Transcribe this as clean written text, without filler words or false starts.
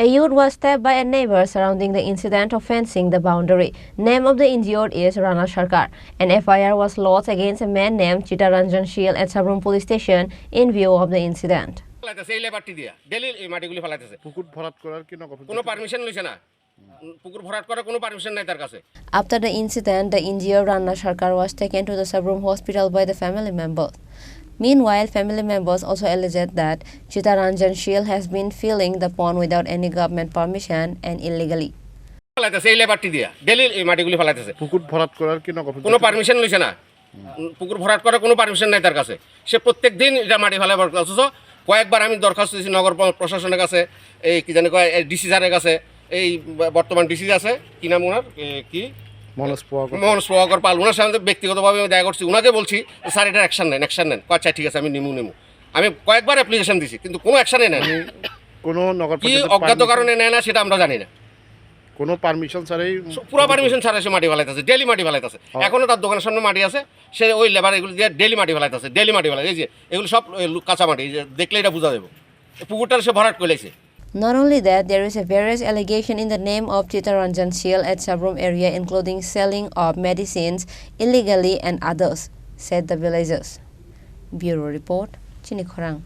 A youth was stabbed by a neighbor surrounding the incident of fencing the boundary. Name of the injured is Rana Sarkar. An FIR was lodged against a man named Chitaranjan Shil at Sabrum police station in view of the incident. After the incident, the injured Rana Sarkar was taken to the Sabrum hospital by the family members. Meanwhile, family members also alleged that Chitaranjan Shil has been filling the pond without any government permission and illegally. কয়েকবার আমি দরখাস্ত দিয়েছি নগর প্রশাসনের কাছে, এই কি জানি কয় ডিসি স্যারের কাছে, এই বর্তমান ডিসি আছে কি নাম ওনার, কি মনোজ প্রভাকর পাল, ওনার সাথে ব্যক্তিগতভাবে আমি দেখা করছি। ওনাকে বলছি স্যার এটা অ্যাকশন নেন, আচ্ছা ঠিক আছে আমি নিমু। আমি কয়েকবার অ্যাপ্লিকেশন দিছি কিন্তু কোনো অ্যাকশনে নেয় না। কোনো নগর কি অজ্ঞাত কারণে নেয় না সেটা আমরা জানি না। কোনো পারমিশন ছাড়াই, পুরো পারমিশন ছাড়াই সে মাটি ফেলাইতেছে, ডেলি মাটি ফেলাইতেছে। এখনও তার দোকানের সামনে মাটি আছে, সে ওই লেবার এগুলো দিয়ে ডেলি মাটি ফেলাইতেছে, এই যে এগুলো সব কাঁচা মাটি, দেখলে এটা বোঝা যাবে পুকুরটার সে ভরাট করে লাইছে। Not only that, there is a various allegation in the name of Chitaranjan Shil at Sabrum area, including selling of medicines illegally and others, said the villagers. Bureau Report, Chini Khorang.